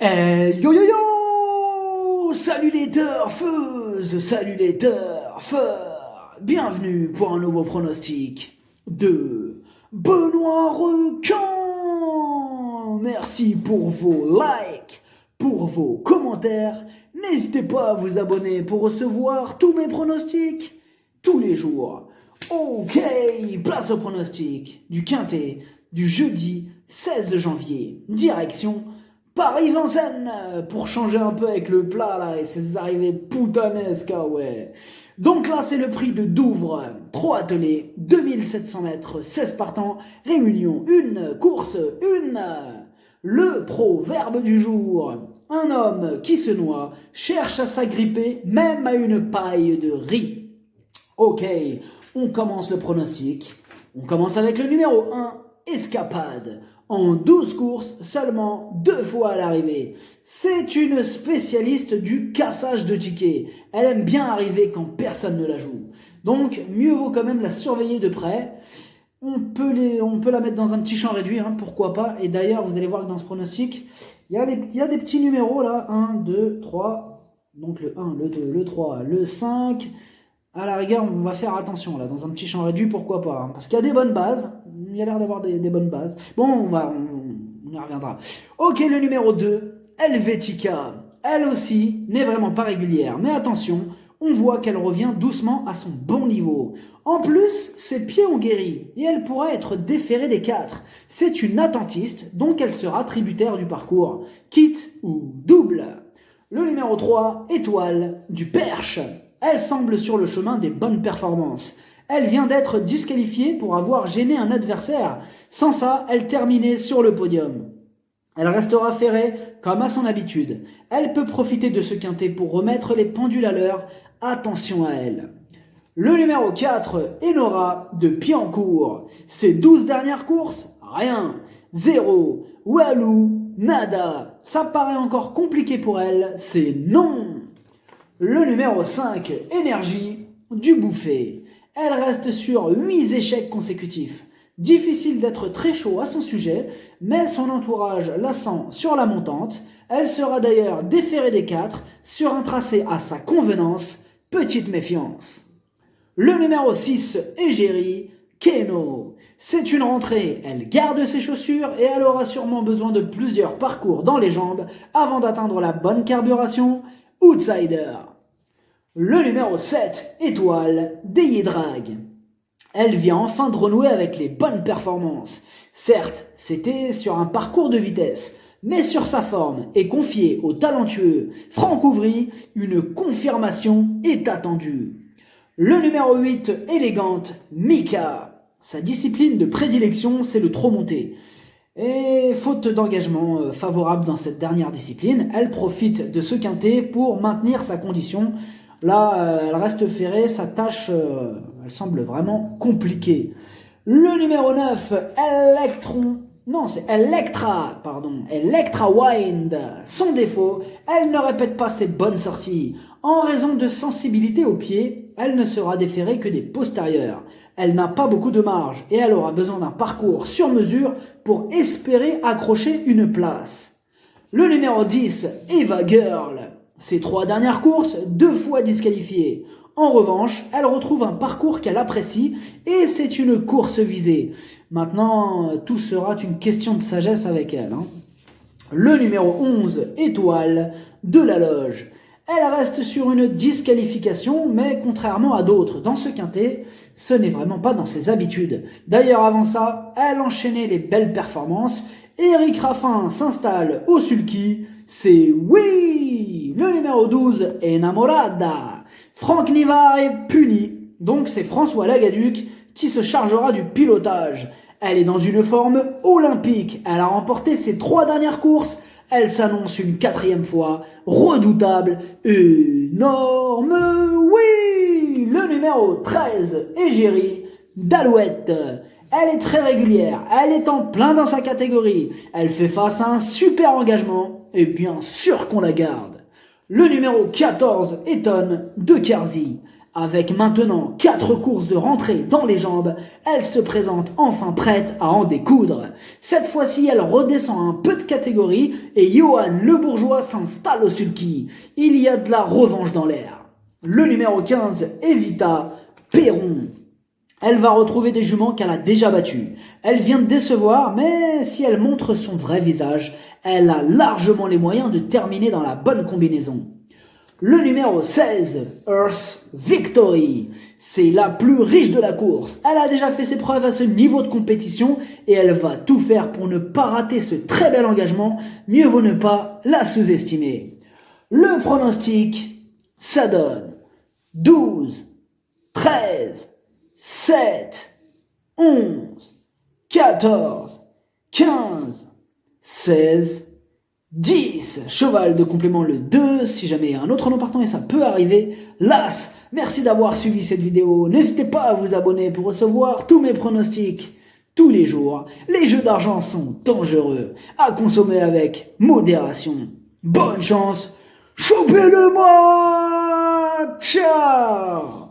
Yo yo yo! Salut les turfeuses, salut les turfeurs! Bienvenue pour un nouveau pronostic de Benoît Requin! Merci pour vos likes, pour vos commentaires. N'hésitez pas à vous abonner pour recevoir tous mes pronostics tous les jours. Ok, place au pronostic du quintet du jeudi 16 janvier. Direction Paris-Vincennes, pour changer un peu avec le plat là et ces arrivées putanesques, ah ouais. Donc là c'est le prix de Douvres, 3 attelés, 2700 mètres, 16 partants, réunion, une course, une. Le proverbe du jour: un homme qui se noie cherche à s'agripper même à une paille de riz. Ok, on commence le pronostic. On commence avec le numéro 1, Escapade. En 12 courses, seulement 2 fois à l'arrivée. C'est une spécialiste du cassage de tickets. Elle aime bien arriver quand personne ne la joue. Donc, mieux vaut quand même la surveiller de près. On peut la mettre dans un petit champ réduit, hein, pourquoi pas. Et d'ailleurs, vous allez voir que dans ce pronostic, il y a des petits numéros là. 1, 2, 3. Donc le 1, le 2, le 3, le 5. À la rigueur, on va faire attention là, dans un petit champ réduit, pourquoi pas. Hein, parce qu'il y a des bonnes bases. Il y a l'air d'avoir des bonnes bases. Bon, on y reviendra. Ok, le numéro 2, Helvetica. Elle aussi n'est vraiment pas régulière. Mais attention, on voit qu'elle revient doucement à son bon niveau. En plus, ses pieds ont guéri et elle pourra être déférée des 4. C'est une attentiste, donc elle sera tributaire du parcours. Quitte ou double. Le numéro 3, Étoile du Perche. Elle semble sur le chemin des bonnes performances. Elle vient d'être disqualifiée pour avoir gêné un adversaire. Sans ça, elle terminait sur le podium. Elle restera ferrée comme à son habitude. Elle peut profiter de ce quintet pour remettre les pendules à l'heure. Attention à elle. Le numéro 4, Enora de Piancourt. Ses 12 dernières courses, rien. 0, walou, nada. Ça paraît encore compliqué pour elle, c'est non. Le numéro 5, Énergie du Bouffet. Elle reste sur 8 échecs consécutifs. Difficile d'être très chaud à son sujet, mais son entourage la sent sur la montante. Elle sera d'ailleurs déférée des 4 sur un tracé à sa convenance. Petite méfiance. Le numéro 6, Égérie Keno. C'est une rentrée, elle garde ses chaussures et elle aura sûrement besoin de plusieurs parcours dans les jambes avant d'atteindre la bonne carburation. Outsider. Le numéro 7, Étoile d'Eyédrag. Elle vient enfin de renouer avec les bonnes performances. Certes, c'était sur un parcours de vitesse, mais sur sa forme et confiée au talentueux Franck Ouvry, une confirmation est attendue. Le numéro 8, Élégante Mika. Sa discipline de prédilection, c'est le trot monté. Et faute d'engagement favorable dans cette dernière discipline, elle profite de ce quintet pour maintenir sa condition. Là, elle reste ferrée, sa tâche, elle semble vraiment compliquée. Le numéro 9, Electra Wind. Son défaut, elle ne répète pas ses bonnes sorties. En raison de sensibilité aux pieds, elle ne sera déférée que des postérieurs. Elle n'a pas beaucoup de marge et elle aura besoin d'un parcours sur mesure pour espérer accrocher une place. Le numéro 10, Eva Girl. Ses 3 dernières courses, 2 fois disqualifiée. En revanche, elle retrouve un parcours qu'elle apprécie et c'est une course visée. Maintenant, tout sera une question de sagesse avec elle. Le numéro 11, Étoile de la Loge. Elle reste sur une disqualification, mais contrairement à d'autres dans ce quintet, ce n'est vraiment pas dans ses habitudes. D'ailleurs, avant ça, elle enchaînait les belles performances. Eric Raffin s'installe au sulky. C'est oui! Le numéro 12, Enamorada. Franck Nivard est puni. Donc c'est François Lagaduc qui se chargera du pilotage. Elle est dans une forme olympique. Elle a remporté ses 3 dernières courses. Elle s'annonce une 4e fois. Redoutable. Énorme oui! Le numéro 13, Égérie d'Alouette. Elle est très régulière. Elle est en plein dans sa catégorie. Elle fait face à un super engagement. Et bien sûr qu'on la garde. Le numéro 14, Eton de Kersey. Avec maintenant 4 courses de rentrée dans les jambes, elle se présente enfin prête à en découdre. Cette fois-ci, elle redescend un peu de catégorie et Johan Le Bourgeois s'installe au sulky. Il y a de la revanche dans l'air. Le numéro 15, Evita Perron. Elle va retrouver des juments qu'elle a déjà battues. Elle vient de décevoir, mais si elle montre son vrai visage, elle a largement les moyens de terminer dans la bonne combinaison. Le numéro 16, Earth Victory. C'est la plus riche de la course. Elle a déjà fait ses preuves à ce niveau de compétition et elle va tout faire pour ne pas rater ce très bel engagement. Mieux vaut ne pas la sous-estimer. Le pronostic, ça donne 12, 13, 7, 11, 14, 15, 16, 10, cheval de complément le 2, si jamais il y a un autre nom partant et ça peut arriver, l'As. Merci d'avoir suivi cette vidéo, n'hésitez pas à vous abonner pour recevoir tous mes pronostics tous les jours. Les jeux d'argent sont dangereux, à consommer avec modération. Bonne chance, chopez-le moi, ciao.